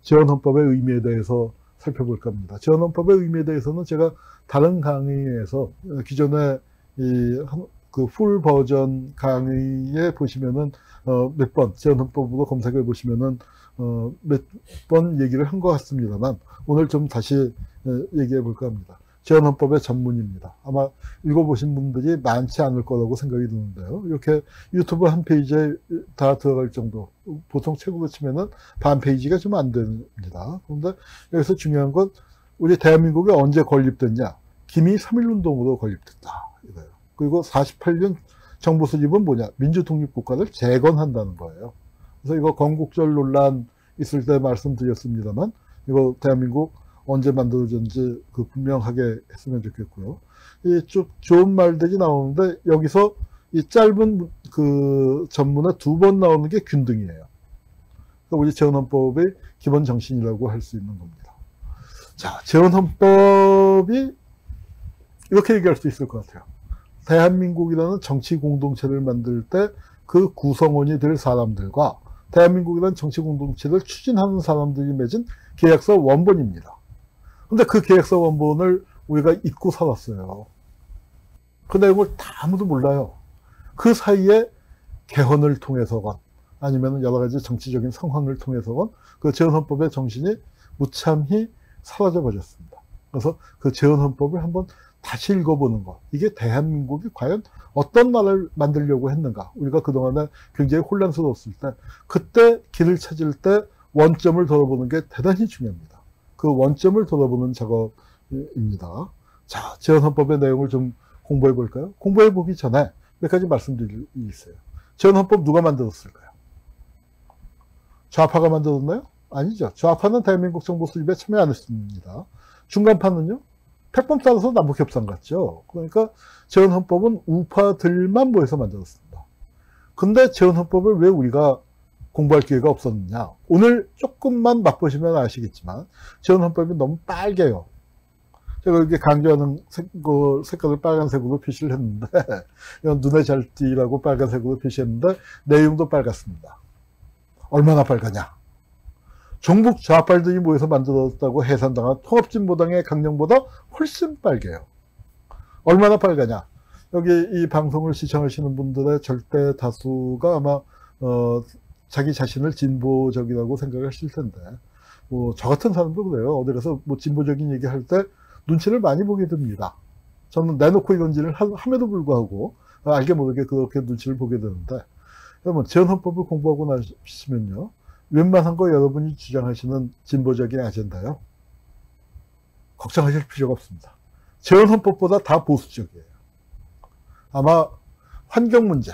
재헌헌법의 의미에 대해서 살펴볼까 합니다. 재헌헌법의 의미에 대해서는 제가 다른 강의에서 기존에 그 풀 버전 강의에 보시면은 몇 번 재헌헌법으로 검색해 보시면은 몇 번 얘기를 한 것 같습니다만 오늘 좀 다시 얘기해 볼까 합니다. 재헌헌법의 전문입니다. 아마 읽어보신 분들이 많지 않을 거라고 생각이 드는데요. 이렇게 유튜브 한 페이지에 다 들어갈 정도, 보통 책으로 치면은 반 페이지가 좀 안 됩니다. 그런데 여기서 중요한 건 우리 대한민국이 언제 건립됐냐? 기미 3.1운동으로 건립됐다. 이거예요. 그리고 48년 정부 수립은 뭐냐? 민주독립국가를 재건한다는 거예요. 그래서 이거 건국절 논란 있을 때 말씀드렸습니다만 이거 대한민국 언제 만들어졌는지 분명하게 했으면 좋겠고요. 이 쭉 좋은 말들이 나오는데 여기서 이 짧은 그 전문에 2번 나오는 게 균등이에요. 그러니까 우리 재헌헌법의 기본 정신이라고 할 수 있는 겁니다. 자, 재헌헌법이 이렇게 얘기할 수 있을 것 같아요. 대한민국이라는 정치 공동체를 만들 때 그 구성원이 될 사람들과 대한민국이라는 정치 공동체를 추진하는 사람들이 맺은 계약서 원본입니다. 근데 그 계약서 원본을 우리가 잊고 살았어요. 그 내용을 다 아무도 몰라요. 그 사이에 개헌을 통해서건 아니면 여러 가지 정치적인 상황을 통해서건 그 재헌헌법의 정신이 무참히 사라져 버렸습니다. 그래서 그 재헌헌법을 한번 다시 읽어보는 것. 이게 대한민국이 과연 어떤 나라를 만들려고 했는가. 우리가 그동안에 굉장히 혼란스러웠을 때 그때 길을 찾을 때 원점을 돌아보는 게 대단히 중요합니다. 그 원점을 돌아보는 작업입니다. 자, 재헌헌법의 내용을 좀 공부해 볼까요? 공부해 보기 전에 몇 가지 말씀드릴 게 있어요. 재헌헌법 누가 만들었을까요? 좌파가 만들었나요? 아니죠. 좌파는 대한민국 정부 수립에 참여 안 했습니다. 중간파는요? 패법 따라서 남북협상 같죠. 그러니까 재헌헌법은 우파들만 모여서 만들었습니다. 근데 재헌헌법을 왜 우리가 공부할 기회가 없었느냐. 오늘 조금만 맛보시면 아시겠지만 재헌헌법이 너무 빨개요. 제가 이렇게 강조하는 색깔을 빨간색으로 표시를 했는데 이건 눈에 잘 띄라고 빨간색으로 표시했는데 내용도 빨갛습니다. 얼마나 빨가냐. 종북 좌빨들이 모여서 만들었다고 해산당한 통합진보당의 강령보다 훨씬 빨개요. 얼마나 빨가냐. 여기 이 방송을 시청하시는 분들의 절대 다수가 아마 자기 자신을 진보적이라고 생각하실 텐데 뭐 저 같은 사람도 그래요. 어디 가서 뭐 진보적인 얘기할 때 눈치를 많이 보게 됩니다. 저는 내놓고 이런 일을 함에도 불구하고 알게 모르게 그렇게 눈치를 보게 되는데 그러면 재헌헌법을 공부하고 나시면요. 웬만한 거 여러분이 주장하시는 진보적인 아젠다요. 걱정하실 필요가 없습니다. 재헌헌법보다 다 보수적이에요. 아마 환경 문제.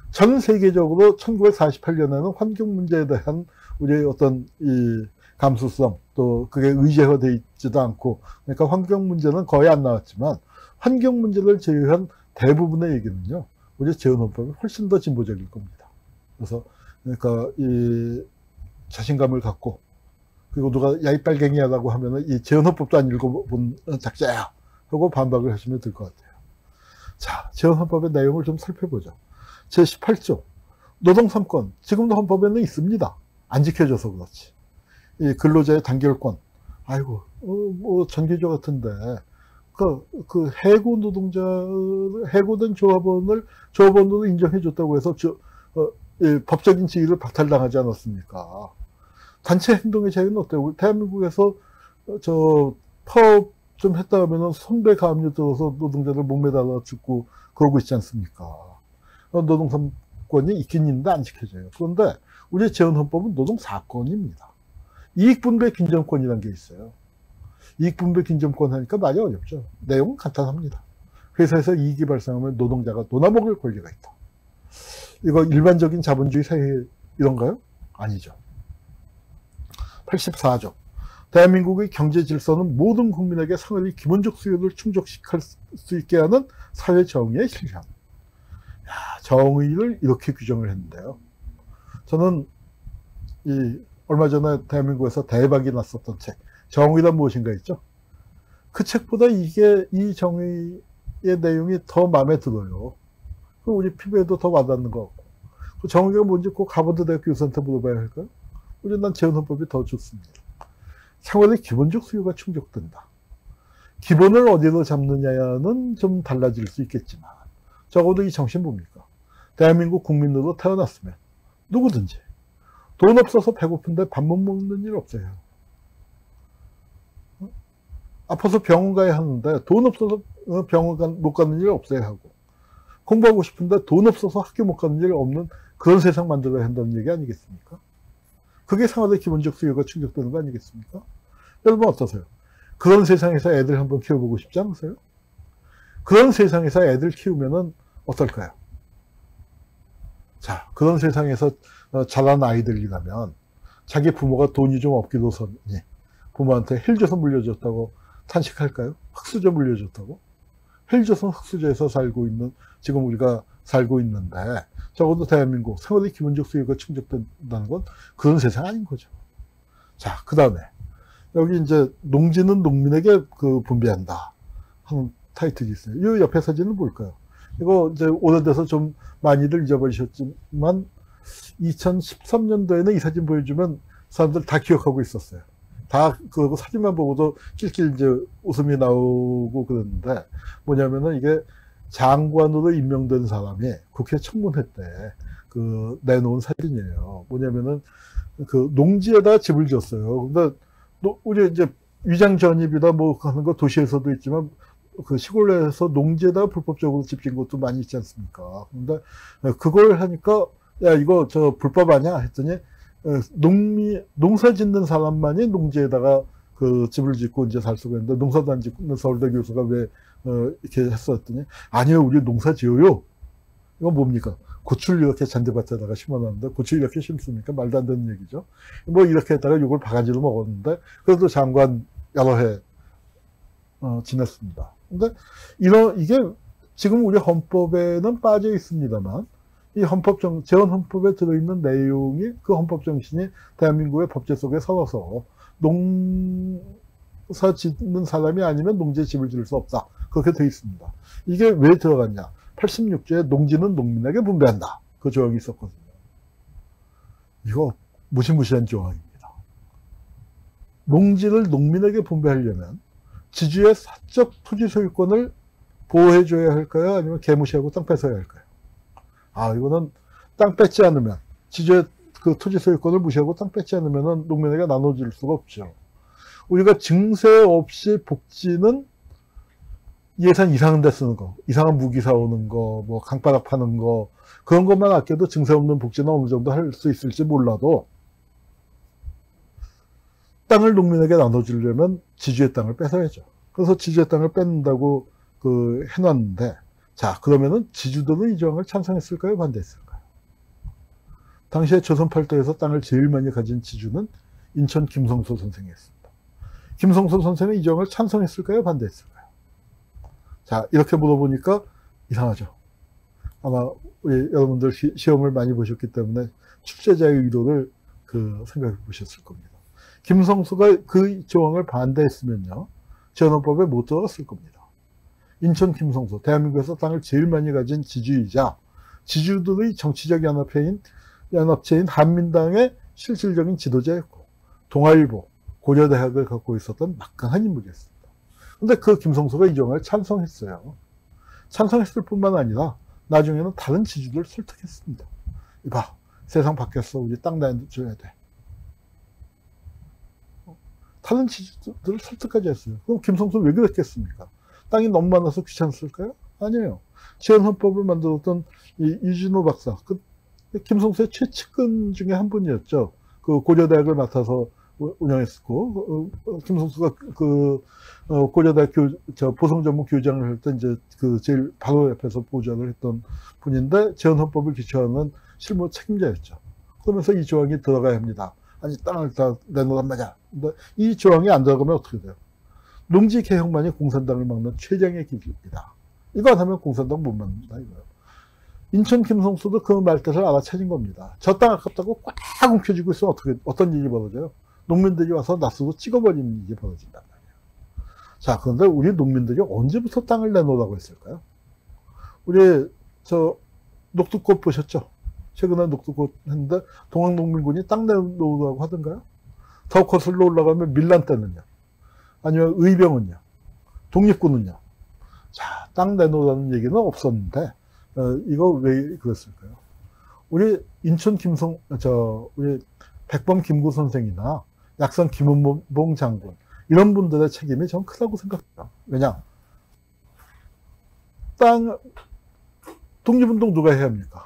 전 세계적으로 1948년에는 환경 문제에 대한 우리의 어떤 이 감수성 또 그게 의제화되어 있지도 않고 그러니까 환경 문제는 거의 안 나왔지만 환경 문제를 제외한 대부분의 얘기는요. 우리 재헌헌법이 훨씬 더 진보적일 겁니다. 그래서 그러니까 이 자신감을 갖고 그리고 누가 야이 빨갱이야라고 하면은 이 재헌헌법도 안 읽어본 작자야 하고 반박을 하시면 될 것 같아요. 자, 재헌헌법의 내용을 좀 살펴보죠. 제18조 노동 3권 지금도 헌법에는 있습니다. 안 지켜져서 그렇지. 이 근로자의 단결권 아이고 뭐 전기조 같은데 그 해고 노동자 해고된 조합원으로 인정해 줬다고 해서 법적인 지위를 박탈당하지 않았습니까? 단체 행동의 자유는 어때요? 대한민국에서 파업 좀 했다 하면은 선배 가압류 들어서 노동자들 목매달아 죽고 그러고 있지 않습니까? 노동 3권이 있긴 있는데 안 지켜져요. 그런데 우리 재헌헌법은 노동 4권입니다. 이익분배 균점권이라는 게 있어요. 이익분배 균점권 하니까 말이 어렵죠. 내용은 간단합니다. 회사에서 이익이 발생하면 노동자가 논아먹을 권리가 있다. 이거 일반적인 자본주의 사회 이런가요? 아니죠. 84조. 대한민국의 경제 질서는 모든 국민에게 상업의 기본적 수요를 충족시킬 수 있게 하는 사회 정의의 실현. 야, 정의를 이렇게 규정을 했는데요. 저는 얼마 전에 대한민국에서 대박이 났었던 책, 정의란 무엇인가 있죠? 그 책보다 이 정의의 내용이 더 마음에 들어요. 우리 피부에도 더 와닿는 것 같고. 그 정의가 뭔지 꼭 하버드 대학 교수한테 물어봐야 할까요? 난 재헌헌법이 더 좋습니다. 생활의 기본적 수요가 충족된다. 기본을 어디로 잡느냐는 좀 달라질 수 있겠지만 적어도 이 정신 뭡니까? 대한민국 국민으로 태어났으면 누구든지 돈 없어서 배고픈데 밥 못 먹는 일 없어요. 아파서 병원 가야 하는데 돈 없어서 병원 못 가는 일 없어야 하고, 공부하고 싶은데 돈 없어서 학교 못 가는 일 없는 그런 세상 만들어야 한다는 얘기 아니겠습니까? 그게 생활의 기본적 수요가 충족되는 거 아니겠습니까? 여러분 어떠세요? 그런 세상에서 애들 한번 키워보고 싶지 않으세요? 그런 세상에서 애들 키우면은 어떨까요? 자, 그런 세상에서 자란 아이들이라면 자기 부모가 돈이 좀 없기로서니 부모한테 헬 줘서 물려줬다고 탄식할까요? 흙수저 물려줬다고? 헬 줘서 흙수저에서 살고 있는, 지금 우리가 살고 있는데 적어도 대한민국 생활의 기본적 수요가 충족된다는 건 그런 세상 아닌 거죠. 자, 그 다음에 여기 이제 농지는 농민에게 분배한다 하는 타이틀이 있어요. 이 옆에 사진은 뭘까요? 이거 이제 오래돼서 좀 많이들 잊어버리셨지만 2013년도에는 이 사진 보여주면 사람들 다 기억하고 있었어요. 다 그 사진만 보고도 낄낄 이제 웃음이 나오고 그랬는데, 뭐냐면은 이게 장관으로 임명된 사람이 국회 청문회 때 내놓은 사진이에요. 뭐냐면은 농지에다 집을 지었어요. 근데 우리 이제 위장 전입이다 뭐 하는 거 도시에서도 있지만 시골에서 농지에다 불법적으로 집 지은 것도 많이 있지 않습니까? 근데 그걸 하니까 야 이거 저 불법 아니야 했더니 농사 짓는 사람만이 농지에다가 집을 짓고 이제 살 수가 있는데 농사도 안 짓는 서울대 교수가 왜 이렇게 했었더니 아니요 우리 농사 지어요. 이건 뭡니까? 고추를 이렇게 잔디밭에다가 심어놨는데 고추를 이렇게 심습니까? 말도 안 되는 얘기죠. 뭐 이렇게 했다가 욕을 바가지로 먹었는데 그래도 장관 여러 해 지냈습니다. 근데 이게 지금 우리 헌법에는 빠져 있습니다만 이 재헌 헌법에 들어있는 내용이 그 헌법 정신이 대한민국의 법제 속에 살아서 농사 짓는 사람이 아니면 농지에 집을 지을 수 없다. 그렇게 되어 있습니다. 이게 왜 들어갔냐? 86조에 농지는 농민에게 분배한다. 그 조항이 있었거든요. 이거 무시무시한 조항입니다. 농지를 농민에게 분배하려면 지주의 사적 토지 소유권을 보호해줘야 할까요? 아니면 개무시하고 땅 뺏어야 할까요? 이거는 땅 뺏지 않으면, 지주의 토지 소유권을 무시하고 땅 뺏지 않으면 농민에게 나눠줄 수가 없죠. 우리가 증세 없이 복지는 예산 이상한 데 쓰는 거, 이상한 무기 사오는 거, 뭐 강바닥 파는 거, 그런 것만 아껴도 증세 없는 복지는 어느 정도 할 수 있을지 몰라도 땅을 농민에게 나눠주려면 지주의 땅을 뺏어야죠. 그래서 지주의 땅을 뺏는다고 해놨는데, 자, 그러면은 지주들은 이 조항을 찬성했을까요? 반대했을까요? 당시에 조선 팔도에서 땅을 제일 많이 가진 지주는 인천 김성소 선생이었습니다. 김성소 선생은 이 조항을 찬성했을까요? 반대했을까요? 자, 이렇게 물어보니까 이상하죠. 아마 우리 여러분들 시험을 많이 보셨기 때문에 출제자의 의도를 생각해 보셨을 겁니다. 김성수가 그 조항을 반대했으면요, 재헌헌법에 못 들어갔을 겁니다. 인천 김성수, 대한민국에서 땅을 제일 많이 가진 지주이자 지주들의 정치적 연합체인 한민당의 실질적인 지도자였고 동아일보, 고려대학을 갖고 있었던 막강한 인물이었습니다. 근데 그 김성수가 이 조항을 찬성했어요. 찬성했을 뿐만 아니라 나중에는 다른 지주들을 설득했습니다. 이봐, 세상 바뀌었어. 우리 땅 내줘야 돼. 다른 지주들을 설득까지 했어요. 그럼 김성수는 왜 그랬겠습니까? 땅이 너무 많아서 귀찮았을까요? 아니에요. 재헌헌법을 만들었던 이 유진호 박사, 김성수의 최측근 중에 한 분이었죠. 고려대학을 맡아서 운영했고, 김성수가 고려대학 보성 전문 교장을 할 때 이제 제일 바로 옆에서 보좌를 했던 분인데 재헌헌법을 기초하는 실무 책임자였죠. 그러면서 이 조항이 들어가야 합니다. 아니, 땅을 다 내놓으란 말이야. 근데 이 조항이 안 들어가면 어떻게 돼요? 농지 개혁만이 공산당을 막는 최장의 길입니다. 이거 안 하면 공산당 못 막는다 이거예요. 인천 김성수도 그 말뜻을 알아차린 겁니다. 저 땅 아깝다고 꽉 움켜쥐고 있으면 어떤 일이 벌어져요? 농민들이 와서 낫으로 찍어버리는 일이 벌어진단 말이에요. 자, 그런데 우리 농민들이 언제부터 땅을 내놓으라고 했을까요? 우리 녹두꽃 보셨죠? 최근에 녹두꽃 했는데 동학농민군이 땅 내놓으라고 하던가요? 더 거슬러 올라가면 밀란 때는요. 아니면 의병은요. 독립군은요. 자, 땅 내놓으라는 얘기는 없었는데 이거 왜 그랬을까요? 우리 인천 우리 백범 김구 선생이나 약선 김은봉 장군 이런 분들의 책임이 전 크다고 생각해요. 왜냐? 독립운동 누가 해야 합니까?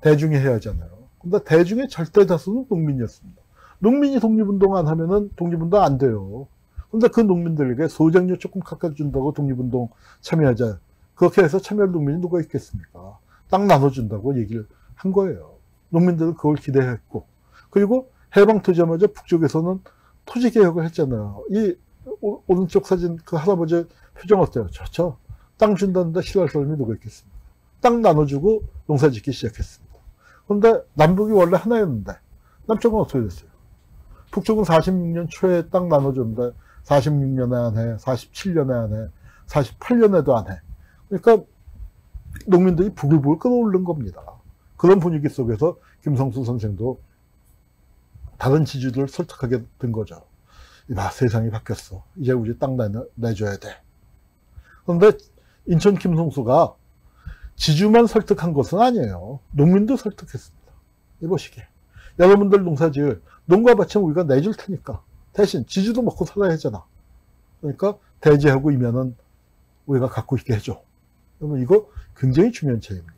대중이 해야 하잖아요. 근데 대중의 절대 다수는 농민이었습니다. 농민이 독립운동 안 하면은 독립운동 안 돼요. 근데 그 농민들에게 소장료 조금 깎아준다고 독립운동 참여하자. 그렇게 해서 참여할 농민이 누가 있겠습니까? 땅 나눠준다고 얘기를 한 거예요. 농민들은 그걸 기대했고. 그리고 해방되자마자 북쪽에서는 토지개혁을 했잖아요. 이 오른쪽 사진 그 할아버지 표정 어때요? 좋죠? 땅 준다는데 싫어할 사람이 누가 있겠습니까? 땅 나눠주고 농사 짓기 시작했습니다. 그런데 남북이 원래 하나였는데 남쪽은 어떻게 됐어요? 북쪽은 46년 초에 땅 나눠줬는데 46년에 안 해, 47년에 안 해, 48년에도 안 해. 그러니까 농민들이 부글부글 끓어오른 겁니다. 그런 분위기 속에서 김성수 선생도 다른 지주들을 설득하게 된 거죠. 이봐, 세상이 바뀌었어. 이제 우리 땅 내줘야 돼. 그런데 인천 김성수가 지주만 설득한 것은 아니에요. 농민도 설득했습니다. 이보시게. 여러분들 농사지을 농가밭은 우리가 내줄 테니까 대신 지주도 먹고 살아야 하잖아. 그러니까 대지하고 이면은 우리가 갖고 있게 해줘. 그러면 이거 굉장히 중요한 차이입니다.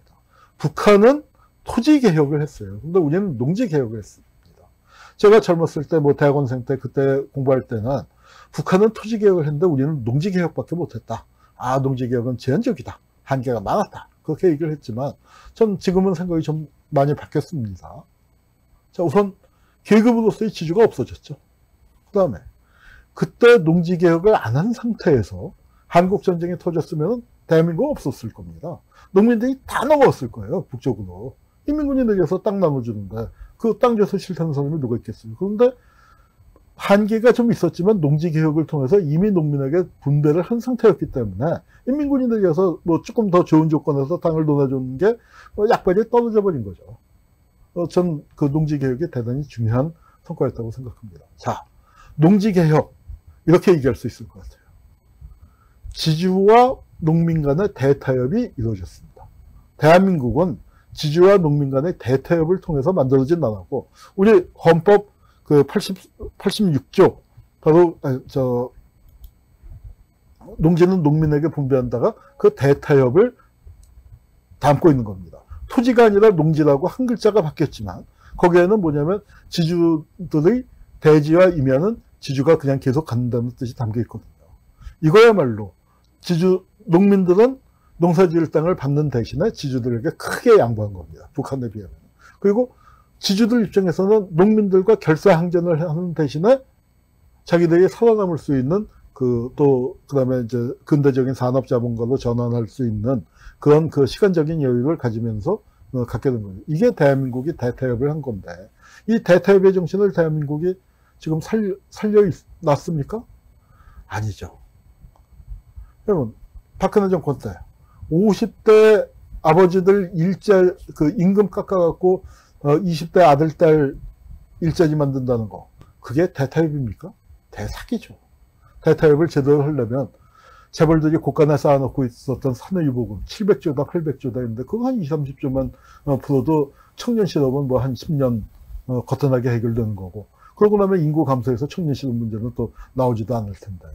북한은 토지 개혁을 했어요. 근데 우리는 농지 개혁을 했습니다. 제가 젊었을 때, 뭐 대학원생 때, 그때 공부할 때는 북한은 토지 개혁을 했는데 우리는 농지 개혁밖에 못했다. 아, 농지 개혁은 제한적이다. 한계가 많았다. 그렇게 얘기를 했지만 전 지금은 생각이 좀 많이 바뀌었습니다. 자, 우선 계급으로서의 지주가 없어졌죠. 그 다음에 그때 농지 개혁을 안 한 상태에서 한국전쟁이 터졌으면 대한민국은 없었을 겁니다. 농민들이 다 넘어왔을 거예요. 북쪽으로. 인민군이 내려서 땅 나눠주는데 그 땅 줘서 싫다는 사람이 누가 있겠어요. 그런데 한계가 좀 있었지만 농지개혁을 통해서 이미 농민에게 분배를 한 상태였기 때문에 인민군이 내려서 뭐 조금 더 좋은 조건에서 땅을 논아주는 게 약발이 떨어져 버린 거죠. 전 그 농지개혁이 대단히 중요한 성과였다고 생각합니다. 자, 농지개혁 이렇게 얘기할 수 있을 것 같아요. 지주와 농민 간의 대타협이 이루어졌습니다. 대한민국은 지주와 농민 간의 대타협을 통해서 만들어진 나라고, 우리 헌법 그 86조, 바로, 농지는 농민에게 분배한다가 그 대타협을 담고 있는 겁니다. 토지가 아니라 농지라고 한 글자가 바뀌었지만, 거기에는 뭐냐면, 지주들의 대지와 이면은 지주가 그냥 계속 갖는다는 뜻이 담겨 있거든요. 이거야말로, 농민들은 농사 지을 땅을 받는 대신에 지주들에게 크게 양보한 겁니다. 북한에 비하면. 그리고 지주들 입장에서는 농민들과 결사항전을 하는 대신에 자기들이 살아남을 수 있는 그 다음에 이제 근대적인 산업자본가로 전환할 수 있는 그런 그 시간적인 여유를 가지면서 갖게 된 거예요. 이게 대한민국이 대타협을 한 건데, 이 대타협의 정신을 대한민국이 지금 살려놨습니까? 아니죠. 여러분, 박근혜 정권 때 50대 아버지들 임금 깎아갖고 20대 아들, 딸 일자리 만든다는 거, 그게 대타협입니까? 대사기죠. 대타협을 제대로 하려면 재벌들이 곳간에 쌓아놓고 있었던 사내유보금 700조다 800조다 했는데 그거 한 20, 30조만 풀어도 청년 실업은 뭐 한 10년 거뜬하게 해결되는 거고, 그러고 나면 인구 감소해서 청년 실업 문제는 또 나오지도 않을 텐데,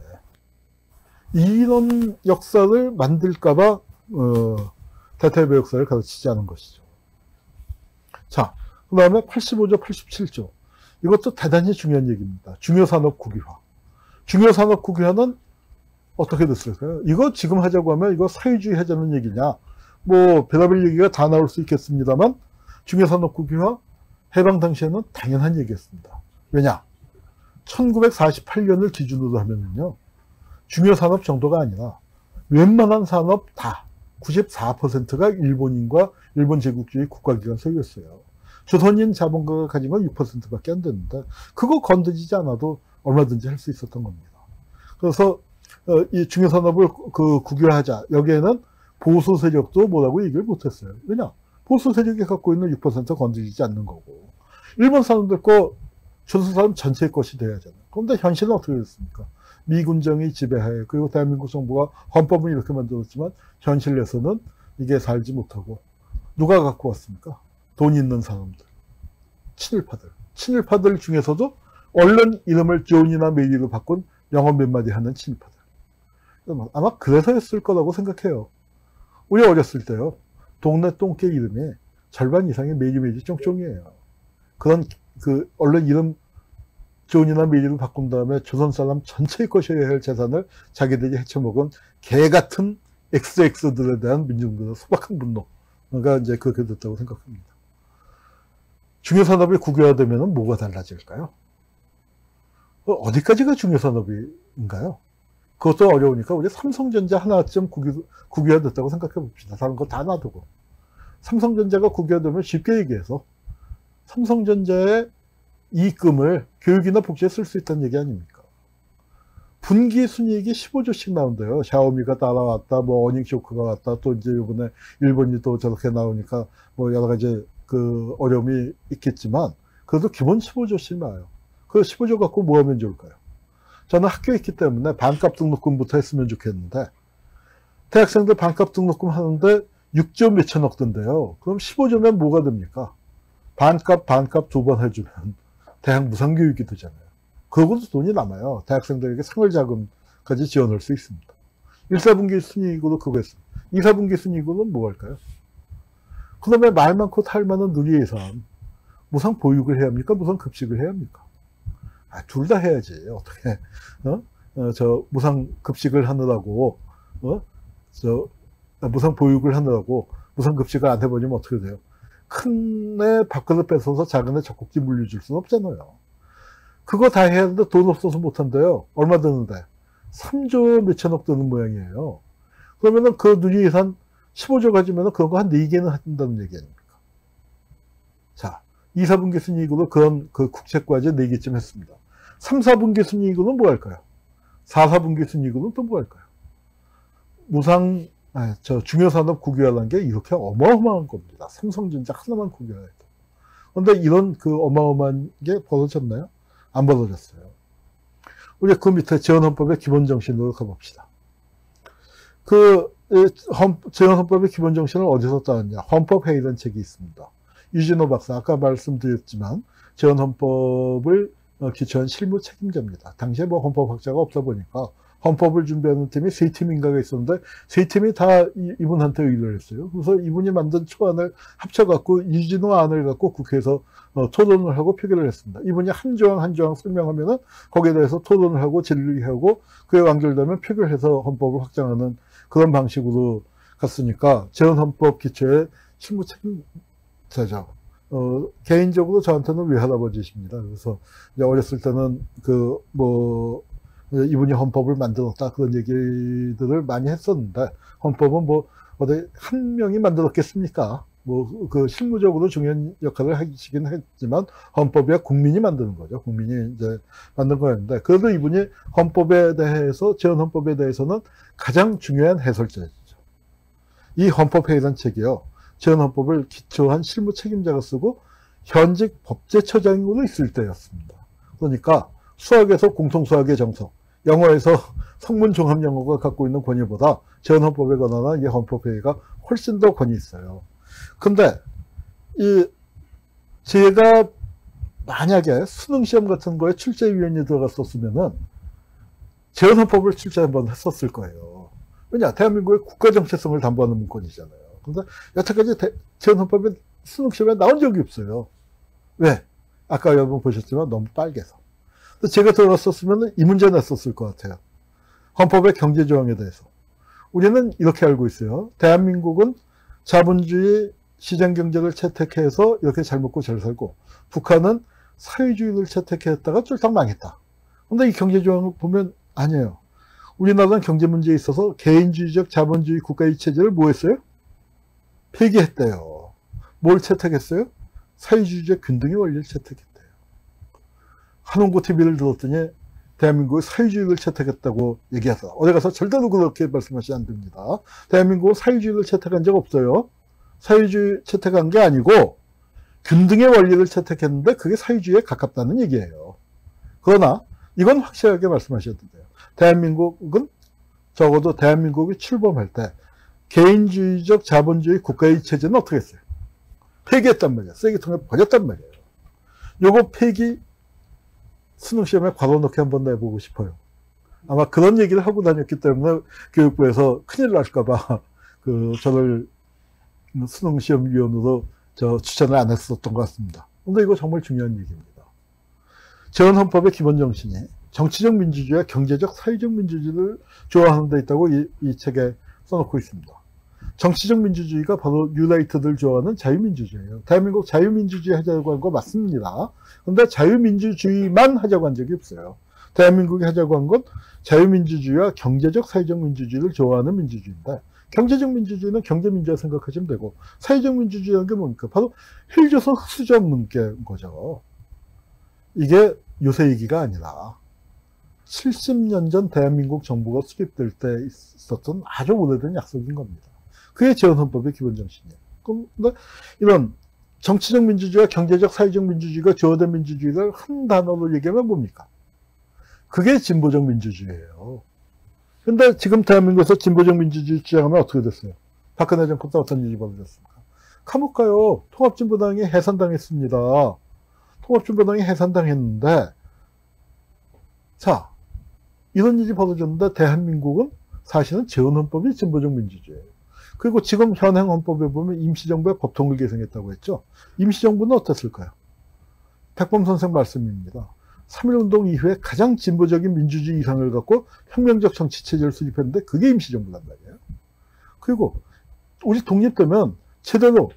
이런 역사를 만들까봐 대타협의 역사를 가르치지 않은 것이죠. 자, 그 다음에 85조, 87조. 이것도 대단히 중요한 얘기입니다. 중요산업 국유화. 중요산업 국유화는 어떻게 됐을까요? 이거 지금 하자고 하면 이거 사회주의 하자는 얘기냐? 뭐 별의별 얘기가 다 나올 수 있겠습니다만, 중요산업 국유화 해방 당시에는 당연한 얘기였습니다. 왜냐? 1948년을 기준으로 하면요, 중요산업 정도가 아니라 웬만한 산업 다 94%가 일본인과 일본 제국주의 국가기관 소유였어요. 조선인 자본가가 가진 건 6%밖에 안 되는데 그거 건드리지 않아도 얼마든지 할 수 있었던 겁니다. 그래서 이 중요산업을 국유화하자, 여기에는 보수 세력도 뭐라고 얘기를 못했어요. 왜냐? 보수 세력이 갖고 있는 6% 건드리지 않는 거고, 일본 사람들 거 조선 사람 전체의 것이 돼야 하잖아요. 그런데 현실은 어떻게 됐습니까? 미군정이 지배하에, 그리고 대한민국 정부가 헌법은 이렇게 만들었지만 현실에서는 이게 살지 못하고 누가 갖고 왔습니까? 돈 있는 사람들, 친일파들 중에서도 언론 이름을 존이나 메리로 바꾼 영어 몇 마디 하는 친일파들. 아마 그래서였을 거라고 생각해요. 우리 어렸을 때요, 동네 똥개 이름이 절반 이상이 메리 쫑쫑이에요. 그런 그 언론 이름 존이나 메리로 바꾼 다음에 조선 사람 전체의 것이어야 할 재산을 자기들이 헤쳐먹은 개 같은 XX들에 대한 민중들의 소박한 분노가 이제 그렇게 됐다고 생각합니다. 중요산업이 국유화되면 뭐가 달라질까요? 어디까지가 중요산업인가요? 그것도 어려우니까 우리 삼성전자 하나쯤 국유화됐다고 생각해 봅시다. 다른 거 다 놔두고. 삼성전자가 국유화되면 쉽게 얘기해서 삼성전자의 이익금을 교육이나 복지에 쓸 수 있다는 얘기 아닙니까? 분기 순이익이 15조씩 나온대요. 샤오미가 따라왔다, 뭐 어닝쇼크가 왔다, 또 이제 이번에 일본이 또 저렇게 나오니까 뭐 여러 가지 그 어려움이 있겠지만 그래도 기본 15조씩 나와요. 그 15조 갖고 뭐 하면 좋을까요? 저는 학교에 있기 때문에 반값 등록금부터 했으면 좋겠는데, 대학생들 반값 등록금 하는데 6조 몇천억 든대요. 그럼 15조면 뭐가 됩니까? 반값 두 번 해주면 대학 무상교육이 되잖아요. 그거도 돈이 남아요. 대학생들에게 생활자금까지 지원할 수 있습니다. 1, 4분기 순이익으로 그거 했습니다. 2, 4분기 순이익으로는 뭐 할까요? 그 다음에 말 많고 탈 많은 누리의 삶, 무상 보육을 해야 합니까? 무상 급식을 해야 합니까? 둘 다 해야지. 어떻게, 무상 급식을 하느라고, 무상 보육을 하느라고 무상 급식을 안 해버리면 어떻게 돼요? 큰 애 밥그릇 뺏어서 작은 애 젖꼭지 물려줄 수는 없잖아요. 그거 다 해야 하는데 돈 없어서 못 한대요. 얼마 드는데? 3조 몇천억 드는 모양이에요. 그러면은 그 누리예산 15조 가지면은 그거 한 4개는 한다는 얘기 아닙니까? 자, 2, 4분기 순이익으로 그런 그 국책과제 4개쯤 했습니다. 3, 4분기 순이익으로는 뭐 할까요? 4, 4분기 순이익으로는 또 뭐 할까요? 중요산업 국유화라는 게 이렇게 어마어마한 겁니다. 삼성전자 하나만 국유화해도. 그런데 이런 그 어마어마한 게 벌어졌나요? 안 벌어졌어요. 우리 그 밑에 재헌헌법의 기본 정신으로 가봅시다. 재헌헌법의 기본 정신을 어디서 따왔냐? 헌법회의라는 책이 있습니다. 유진호 박사, 아까 말씀드렸지만 재헌헌법을 기초한 실무 책임자입니다. 당시에 뭐 헌법학자가 없다 보니까 헌법을 준비하는 팀이 3팀인가가 있었는데 3팀이 다 이분한테 의뢰를 했어요. 그래서 이분이 만든 초안을 합쳐갖고 유진호 안을 갖고 국회에서 토론을 하고 표결을 했습니다. 이분이 한 조항 한 조항 설명하면은 거기에 대해서 토론을 하고 질의하고 그에 완결되면 표결해서 헌법을 확정하는 그런 방식으로 갔으니까 재헌헌법 기초의 실무 책임자죠. 개인적으로 저한테는 외할아버지십니다. 그래서 이제 어렸을 때는 이분이 헌법을 만들었다 그런 얘기들을 많이 했었는데, 헌법은 뭐 어디 한 명이 만들었겠습니까? 그 실무적으로 중요한 역할을 하시긴 했지만 헌법이야 국민이 만드는 거죠. 국민이 이제 만든 거였는데, 그래도 이분이 헌법에 대해서, 재헌헌법에 대해서는 가장 중요한 해설자죠. 이 헌법회의라는 책이요, 재헌헌법을 기초한 실무 책임자가 쓰고 현직 법제처장으로 있을 때였습니다. 그러니까 수학에서 공통수학의 정석, 영어에서 성문종합영어가 갖고 있는 권위보다 재헌헌법에 관한 이 헌법회의가 훨씬 더 권위 있어요. 근데 제가 만약에 수능시험 같은 거에 출제위원이 들어갔었으면은 재헌헌법을 출제 한번 했었을 거예요. 왜냐? 대한민국의 국가정체성을 담보하는 문건이잖아요. 근데 여태까지 재헌헌법이 수능시험에 나온 적이 없어요. 왜? 아까 여러분 보셨지만 너무 빨개서. 제가 들어갔었으면 이 문제 냈었을 것 같아요. 헌법의 경제조항에 대해서. 우리는 이렇게 알고 있어요. 대한민국은 자본주의 시장경제를 채택해서 이렇게 잘 먹고 잘 살고, 북한은 사회주의를 채택했다가 쫄딱 망했다. 근데 이 경제조항을 보면 아니에요. 우리나라는 경제 문제에 있어서 개인주의적 자본주의 국가의 체제를 뭐 했어요? 폐기했대요. 뭘 채택했어요? 사회주의적 균등의 원리를 채택했대요. 한홍구 TV를 들었더니 대한민국의 사회주의를 채택했다고 얘기하더라. 어디 가서 절대로 그렇게 말씀하시면 안 됩니다. 대한민국은 사회주의를 채택한 적 없어요. 사회주의 채택한 게 아니고 균등의 원리를 채택했는데 그게 사회주의에 가깝다는 얘기예요. 그러나 이건 확실하게 말씀하셔야 돼요. 대한민국은 적어도 대한민국이 출범할 때 개인주의적 자본주의 국가의 체제는 어떻게 했어요? 폐기했단 말이에요. 쓰레기통에 버렸단 말이에요. 요거 폐기 수능시험에 괄호 넣기 한번 내보고 싶어요. 아마 그런 얘기를 하고 다녔기 때문에 교육부에서 큰일 날까봐 저를 수능시험위원으로 추천을 안 했었던 것 같습니다. 근데 이거 정말 중요한 얘기입니다. 재헌헌법의 기본 정신이 정치적 민주주의와 경제적, 사회적 민주주의를 조화하는 데 있다고 이 책에 써놓고 있습니다. 정치적 민주주의가 바로 유나이트들 좋아하는 자유민주주의예요. 대한민국 자유민주주의 하자고 한 거 맞습니다. 그런데 자유민주주의만 하자고 한 적이 없어요. 대한민국이 하자고 한 건 자유민주주의와 경제적, 사회적 민주주의를 좋아하는 민주주의인데, 경제적 민주주의는 경제민주화 생각하시면 되고, 사회적 민주주의라는 게 뭡니까? 바로 힐조선 흑수저 문제인 거죠. 이게 요새 얘기가 아니라 70년 전 대한민국 정부가 수립될 때 있었던 아주 오래된 약속인 겁니다. 그게 재헌헌법의 기본 정신이에요. 그런데 이런 정치적 민주주의와 경제적, 사회적 민주주의가 조화된 민주주의를 한 단어로 얘기하면 뭡니까? 그게 진보적 민주주의예요. 근데 지금 대한민국에서 진보적 민주주의 주장하면 어떻게 됐어요? 박근혜 정권 때 어떤 일이 벌어졌습니까? 감옥 가요. 통합진보당이 해산당했습니다. 통합진보당이 해산당했는데, 자, 이런 일이 벌어졌는데 대한민국은 사실은 재헌헌법이 진보적 민주주의예요. 그리고 지금 현행 헌법에 보면 임시정부의 법통을 개정했다고 했죠. 임시정부는 어땠을까요? 백범 선생 말씀입니다. 3.1운동 이후에 가장 진보적인 민주주의 이상을 갖고 혁명적 정치체제를 수립했는데 그게 임시정부란 말이에요. 그리고 우리 독립되면 제대로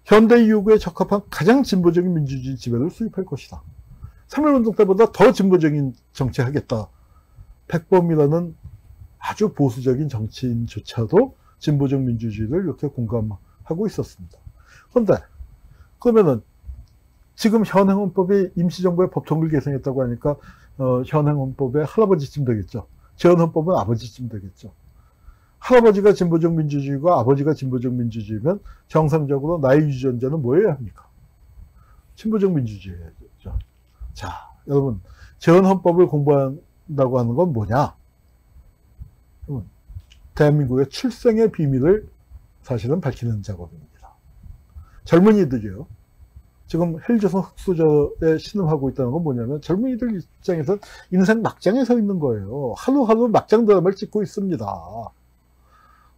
현대 요구에 적합한 가장 진보적인 민주주의 지배를 수립할 것이다. 3.1운동 때보다 더 진보적인 정치하겠다. 백범이라는 아주 보수적인 정치인조차도 진보적 민주주의를 이렇게 공감하고 있었습니다. 그런데 그러면은 지금 현행 헌법이 임시정부의 법통을 개정했다고 하니까 현행 헌법의 할아버지쯤 되겠죠. 재헌헌법은 아버지쯤 되겠죠. 할아버지가 진보적 민주주의고 아버지가 진보적 민주주의면 정상적으로 나의 유전자는 뭐여야 합니까? 진보적 민주주의죠. 자, 여러분, 재헌헌법을 공부한다고 하는 건 뭐냐? 여러분, 대한민국의 출생의 비밀을 사실은 밝히는 작업입니다. 젊은이들이요. 지금 헬조선 흑수저에 신음하고 있다는 건 뭐냐면 젊은이들 입장에서는 인생 막장에 서 있는 거예요. 하루하루 막장 드라마를 찍고 있습니다.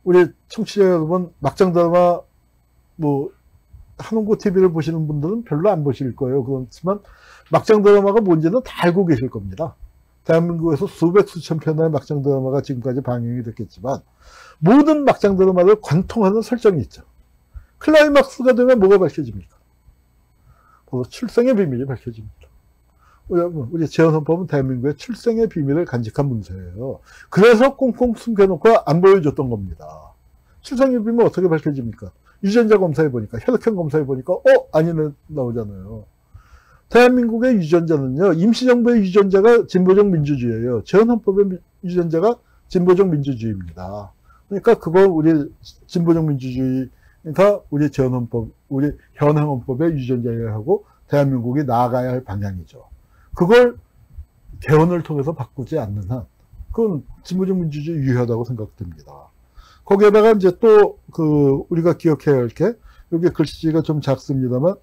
우리 청취자 여러분, 막장 드라마 한홍구 TV를 보시는 분들은 별로 안 보실 거예요. 그렇지만 막장 드라마가 뭔지는 다 알고 계실 겁니다. 대한민국에서 수백 수천 편의 막장 드라마가 지금까지 방영이 됐겠지만 모든 막장 드라마를 관통하는 설정이 있죠. 클라이막스가 되면 뭐가 밝혀집니까? 바로 출생의 비밀이 밝혀집니다. 우리 재헌헌법은 대한민국의 출생의 비밀을 간직한 문서예요. 그래서 꽁꽁 숨겨놓고 안 보여줬던 겁니다. 출생의 비밀은 어떻게 밝혀집니까? 유전자 검사해 보니까, 혈액형 검사해 보니까 아니네 나오잖아요. 대한민국의 유전자는요, 임시정부의 유전자가 진보적 민주주의예요. 재헌헌법의 유전자가 진보적 민주주의입니다. 그러니까 그거 우리 진보적 민주주의가 우리 재헌헌법, 우리 현행헌법의 유전자여야 하고 대한민국이 나아가야 할 방향이죠. 그걸 개헌을 통해서 바꾸지 않는 한, 그건 진보적 민주주의 유효하다고 생각됩니다. 거기에다가 이제 또 우리가 기억해야 할 게, 여기 글씨가 좀 작습니다만,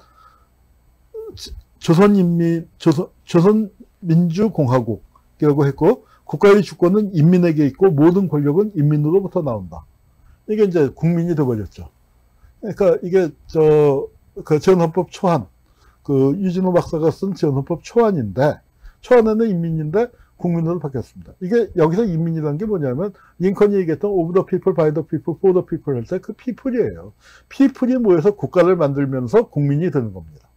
조선민주공화국이라고 했고, 국가의 주권은 인민에게 있고, 모든 권력은 인민으로부터 나온다. 이게 이제 국민이 되어버렸죠. 그러니까 이게 재헌헌법 초안, 유진호 박사가 쓴 재헌헌법 초안인데, 초안에는 인민인데 국민으로 바뀌었습니다. 이게 여기서 인민이라는 게 뭐냐면 링컨이 얘기했던 of the people, by the people, for the people 할 때 그 people이에요. people이 모여서 국가를 만들면서 국민이 되는 겁니다.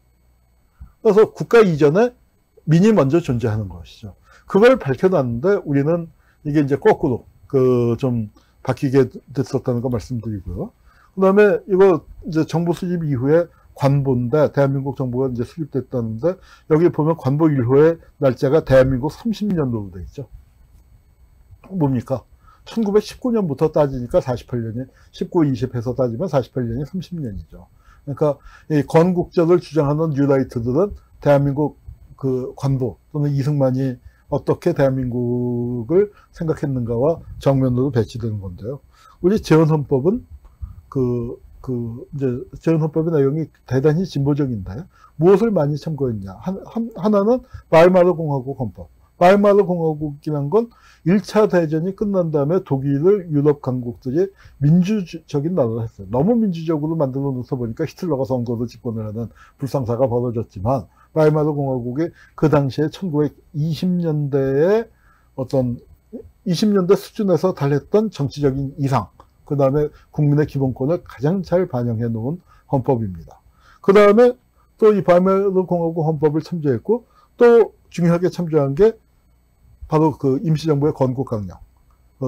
그래서 국가 이전에 민이 먼저 존재하는 것이죠. 그걸 밝혀놨는데 우리는 이게 이제 거꾸로 좀 바뀌게 됐었다는 거 말씀드리고요. 그 다음에 이거 이제 정부 수립 이후에 관보인데 대한민국 정부가 이제 수립됐다는데 여기 보면 관보 1호의 날짜가 대한민국 30년도로 돼 있죠. 뭡니까? 1919년부터 따지니까 48년이 19, 20 해서 따지면 48년이 30년이죠. 그러니까 이 건국절을 주장하는 유라이트들은 대한민국 그 관보 또는 이승만이 어떻게 대한민국을 생각했는가와 정면으로 배치되는 건데요. 우리 재헌헌법은 이제 재헌헌법의 내용이 대단히 진보적인데 무엇을 많이 참고했냐? 하나는 바이마르 공화국 헌법. 바이마르 공화국이란 건 1차 대전이 끝난 다음에 독일을 유럽 강국들이 민주적인 나라를 했어요. 너무 민주적으로 만들어 놓다 보니까 히틀러가 선거로 집권을 하는 불상사가 벌어졌지만 바이마르 공화국이 그 당시에 1920년대에 어떤 20년대 수준에서 달했던 정치적인 이상, 그 다음에 국민의 기본권을 가장 잘 반영해 놓은 헌법입니다. 그 다음에 또 이 바이마르 공화국 헌법을 참조했고 또 중요하게 참조한 게 바로 그 임시정부의 건국강령,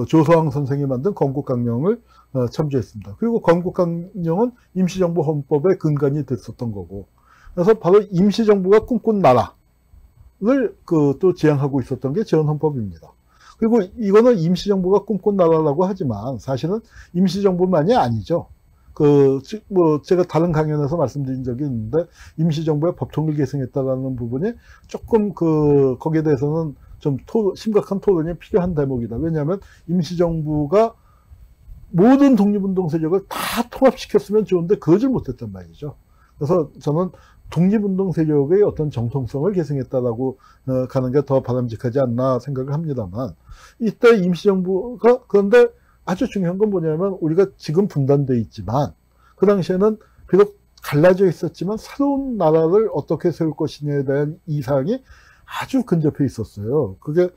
조서왕 선생이 만든 건국강령을 참조했습니다. 그리고 건국강령은 임시정부 헌법의 근간이 됐었던 거고, 그래서 바로 임시정부가 꿈꾼 나라를 또 지향하고 있었던 게 재헌헌법입니다. 그리고 이거는 임시정부가 꿈꾼 나라라고 하지만 사실은 임시정부만이 아니죠. 제가 다른 강연에서 말씀드린 적이 있는데 임시정부의 법통을 계승했다라는 부분이 조금 거기에 대해서는 좀 심각한 토론이 필요한 대목이다. 왜냐하면 임시정부가 모든 독립운동 세력을 다 통합시켰으면 좋은데 그러질 못했단 말이죠. 그래서 저는 독립운동 세력의 어떤 정통성을 계승했다라고 가는 게 더 바람직하지 않나 생각을 합니다만, 이때 임시정부가, 그런데 아주 중요한 건 뭐냐면 우리가 지금 분단되어 있지만 그 당시에는 비록 갈라져 있었지만 새로운 나라를 어떻게 세울 것이냐에 대한 이상이 아주 근접해 있었어요. 그게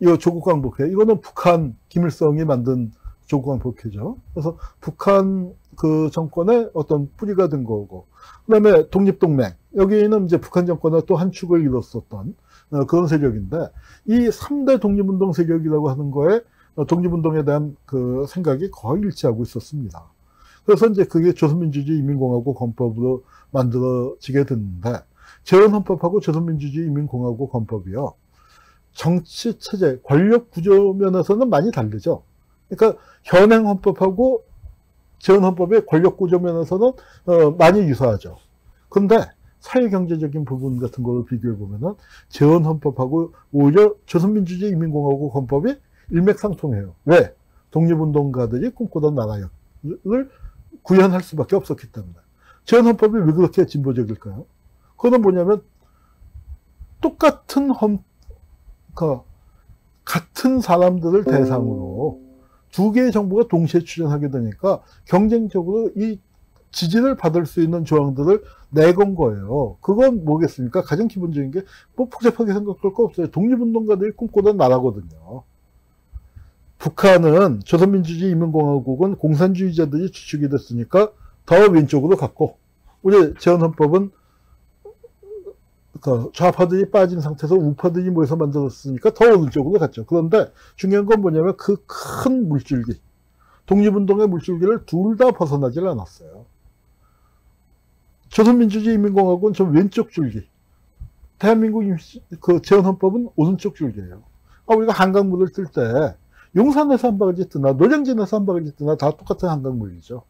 이 조국광복회, 이거는 북한 김일성이 만든 조국광복회죠. 그래서 북한 그 정권의 어떤 뿌리가 된 거고, 그다음에 독립동맹, 여기는 이제 북한 정권의 또 한 축을 이뤘었던 그런 세력인데, 이 3대 독립운동 세력이라고 하는 거에 독립운동에 대한 그 생각이 거의 일치하고 있었습니다. 그래서 이제 그게 조선민주주의 인민공화국 헌법으로 만들어지게 됐는데, 재헌헌법하고 조선민주주의 인민공화국 헌법이요, 정치체제, 권력구조 면에서는 많이 다르죠. 그러니까 현행 헌법하고 재헌헌법의 권력구조 면에서는 많이 유사하죠. 그런데 사회경제적인 부분 같은 걸 비교해보면은 재헌헌법하고 오히려 조선민주주의 인민공화국 헌법이 일맥상통해요. 왜? 독립운동가들이 꿈꾸던 나라를 구현할 수밖에 없었기 때문에. 재헌헌법이 왜 그렇게 진보적일까요? 그건 뭐냐면 똑같은 같은 사람들을 대상으로 두 개의 정부가 동시에 출연하게 되니까 경쟁적으로 이 지지를 받을 수 있는 조항들을 내건 거예요. 그건 뭐겠습니까? 가장 기본적인 게 뭐 복잡하게 생각할 거 없어요. 독립운동가들이 꿈꾸던 나라거든요. 북한은 조선민주주의 인민공화국은 공산주의자들이 주축이 됐으니까 더 왼쪽으로 갔고, 우리 재헌헌법은 좌파들이 빠진 상태에서 우파들이 모여서 만들었으니까 더 오른쪽으로 갔죠. 그런데 중요한 건 뭐냐면 그 큰 물줄기, 독립운동의 물줄기를 둘 다 벗어나질 않았어요. 조선민주주의 인민공화국은 좀 왼쪽 줄기, 대한민국 재헌헌법은 오른쪽 줄기예요. 우리가 한강물을 뜰 때 용산에서 한 바가지 뜨나 노량진에서 한 바가지 뜨나 다 똑같은 한강물이죠.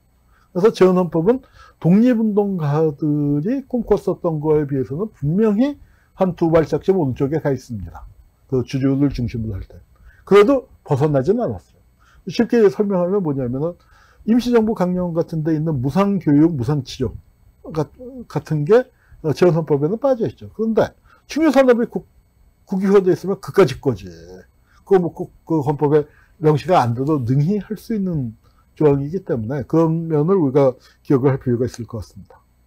그래서 재헌헌법은 독립운동가들이 꿈꿨었던 거에 비해서는 분명히 한 두 발짝쯤 오른쪽에 가 있습니다. 그 주류를 중심으로 할 때. 그래도 벗어나지는 않았어요. 쉽게 설명하면 뭐냐면은 임시정부 강령 같은 데 있는 무상교육, 무상치료 같은 게 재헌헌법에는 빠져 있죠. 그런데 중요산업이 국유화되어 있으면 그까짓 거지. 그 헌법에 명시가 안 돼도 능히 할 수 있는 조항이기 때문에 그런 면을 우리가 기억을 할 필요가 있을 것 같습니다.